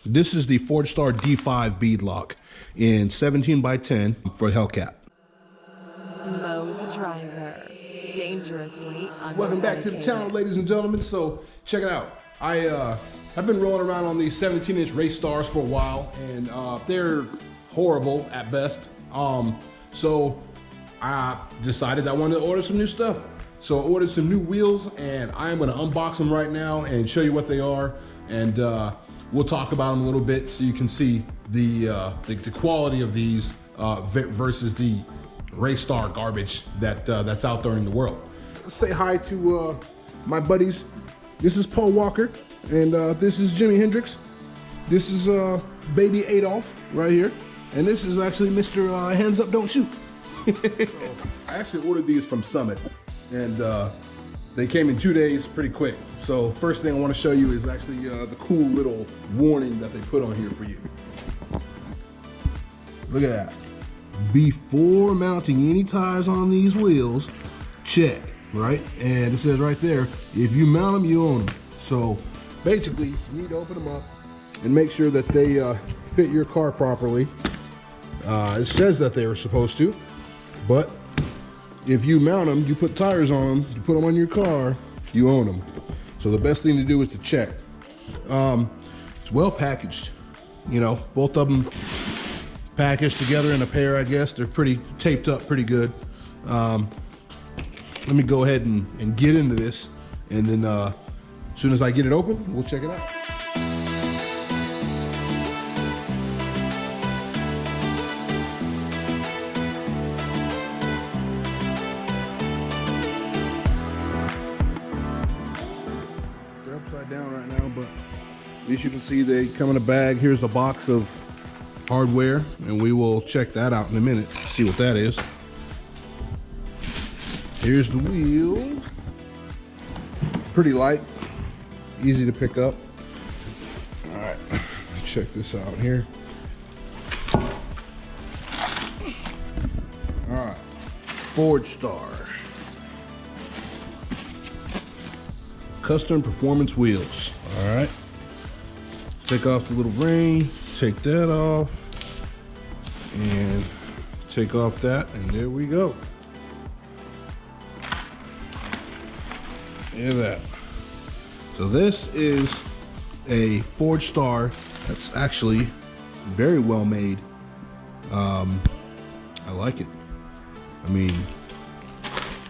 This is the Forgestar D5 Beadlock in 17x10 for Hellcat. MoeTheDriver, dangerously unmedicated. Welcome back to the channel, ladies and gentlemen. So check it out. I've been rolling around on these 17-inch race stars for a while, and they're horrible at best. So I decided I wanted to order some new stuff. So I ordered some new wheels, and I'm going to unbox them right now and show you what they are, and we'll talk about them a little bit so you can see the quality of these versus the race star garbage that's out there in the world. Say hi to my buddies. This is Paul Walker, and this is Jimi Hendrix. This is baby Adolf right here, and this is actually Mr. Hands Up Don't Shoot. I actually ordered these from Summit, and they came in 2 days, pretty quick. So first thing I want to show you is actually the cool little warning that they put on here for you. Look at that. Before mounting any tires on these wheels, check, right? And it says right there, if you mount them, you own them. So basically, you need to open them up and make sure that they fit your car properly. It says that they are supposed to, but if you mount them, you put tires on them, you put them on your car, you own them. So the best thing to do is to check. It's well packaged, you know, both of them packaged together in a pair, I guess. They're pretty taped up pretty good. Let me go ahead and get into this, and then as soon as I get it open, we'll check it out. They're upside down right now, but at least you can see they come in a bag. Here's a box of hardware, and we will check that out in a minute, see what that is. Here's the wheel. Pretty light, easy to pick up. All right, check this out here. All right, Forgestar custom performance wheels. All right, take off the little ring, take that off, and take off that, and there we go. Look at that. So this is a Forgestar that's actually very well made. I like it. I mean,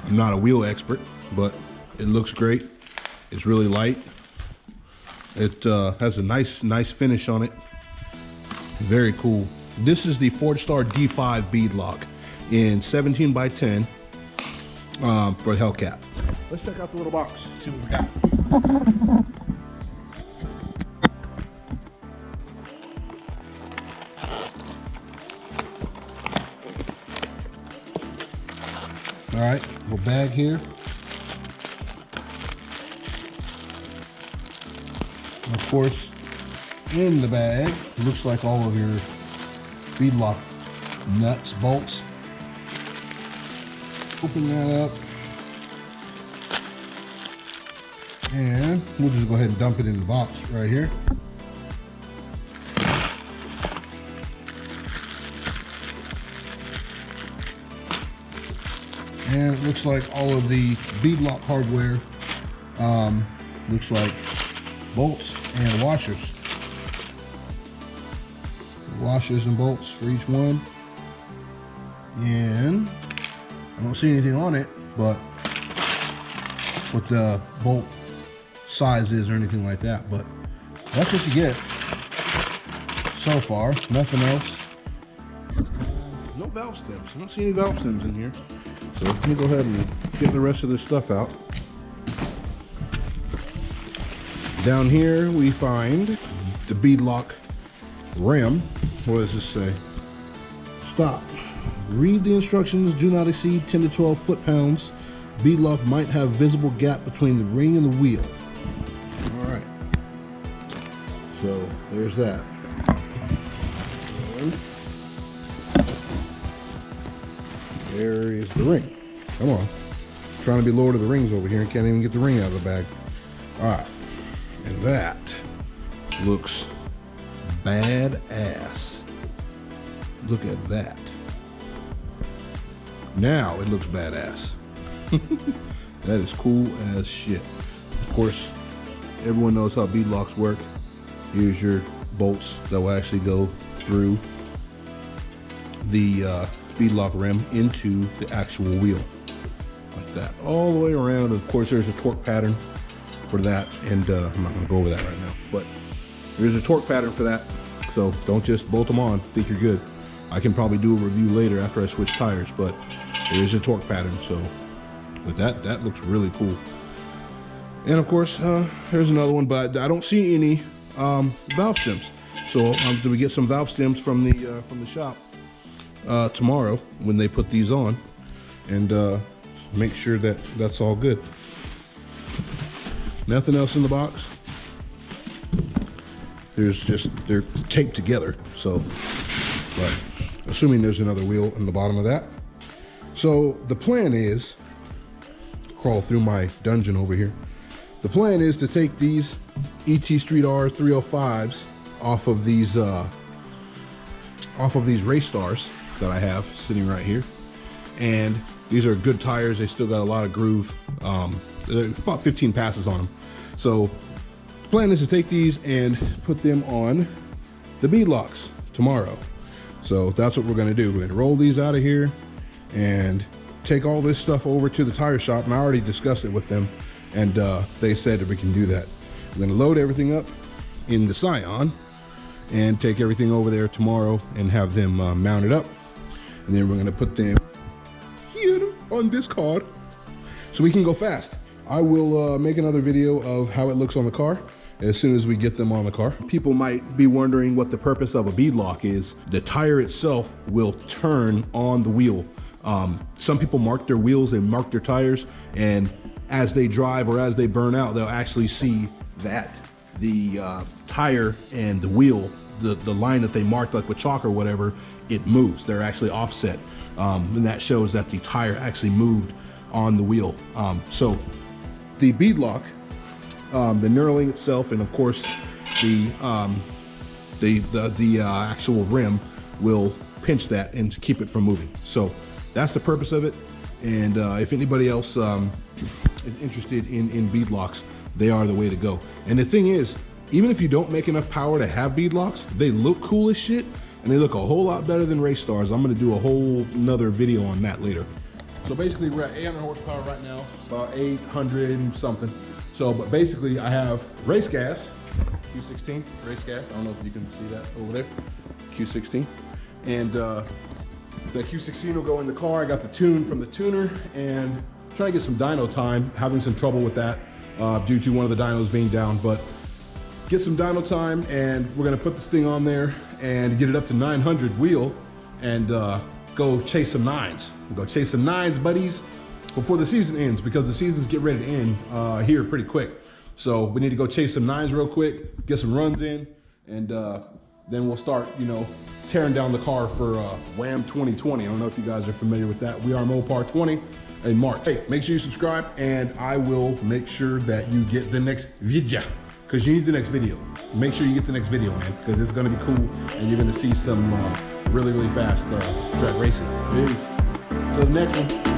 I'm not a wheel expert, but it looks great. It's really light. It has a nice finish on it. Very cool. This is the Forgestar D5 Beadlock in 17x10 for Hellcat. Let's check out the little box, see what we got. All right, little bag here. And of course, in the bag, looks like all of your beadlock nuts, bolts. Open that up. And we'll just go ahead and dump it in the box right here. And it looks like all of the beadlock hardware looks like bolts and washers. Washers and bolts for each one. And I don't see anything on it, but what the bolt size is or anything like that, but that's what you get so far. Nothing else. No valve stems. I don't see any valve stems in here. So let me go ahead and get the rest of this stuff out. Down here we find the beadlock rim. What does this say? Stop. Read the instructions. Do not exceed 10 to 12 foot-pounds. Beadlock might have visible gap between the ring and the wheel. All right. So there's that. And there is the ring. Come on. I'm trying to be Lord of the Rings over here and can't even get the ring out of the bag. All right. And that looks badass. Look at that. Now it looks badass. That is cool as shit. Of course, everyone knows how beadlocks work. Here's your bolts that will actually go through the beadlock rim into the actual wheel. Like that, all the way around. Of course, there's a torque pattern for that, and I'm not gonna go over that right now, but there's a torque pattern for that. So don't just bolt them on, think you're good. I can probably do a review later after I switch tires, but there is a torque pattern. So with that looks really cool. And of course, there's another one, but I don't see any valve stems. So do we get some valve stems from the shop tomorrow when they put these on, and make sure that that's all good. Nothing else in the box. They're taped together. So, but assuming there's another wheel in the bottom of that. So the plan is, crawl through my dungeon over here. The plan is to take these ET Street R 305s off of these race stars that I have sitting right here, and these are good tires. They still got a lot of groove. About 15 passes on them. So the plan is to take these and put them on the beadlocks tomorrow. So that's what we're gonna do. We're gonna roll these out of here and take all this stuff over to the tire shop, and I already discussed it with them, and they said that we can do that. We're gonna load everything up in the Scion and take everything over there tomorrow and have them mounted up, and then we're gonna put them here on this car so we can go fast. I will make another video of how it looks on the car as soon as we get them on the car. People might be wondering what the purpose of a beadlock is. The tire itself will turn on the wheel. Some people mark their wheels, they mark their tires, and as they drive or as they burn out, they'll actually see that the tire and the wheel, the line that they marked, like with chalk or whatever, it moves. They're actually offset, and that shows that the tire actually moved on the wheel. So the beadlock, the knurling itself, and of course the actual rim will pinch that and keep it from moving. So that's the purpose of it. And if anybody else is interested in beadlocks, they are the way to go. And the thing is, even if you don't make enough power to have beadlocks, they look cool as shit, and they look a whole lot better than race stars. I'm gonna do a whole nother video on that later. So basically we're at 800 horsepower right now, about 800 and something. So, but basically I have race gas, Q16, race gas. I don't know if you can see that over there, Q16. And the Q16 will go in the car. I got the tune from the tuner, and trying to get some dyno time, having some trouble with that due to one of the dynos being down, but get some dyno time, and we're gonna put this thing on there and get it up to 900 wheel, and go chase some nines. We'll go chase some nines, buddies, before the season ends, because the seasons get ready to end here pretty quick. So we need to go chase some nines real quick, get some runs in, and then we'll start, you know, tearing down the car for Wham 2020. I don't know if you guys are familiar with that. We are Mopar 20 in March. Hey, make sure you subscribe, and I will make sure that you get the next video, because you need the next video. Make sure you get the next video, man, because it's gonna be cool, and you're gonna see some really, really fast drag racing. Peace. Till the next one.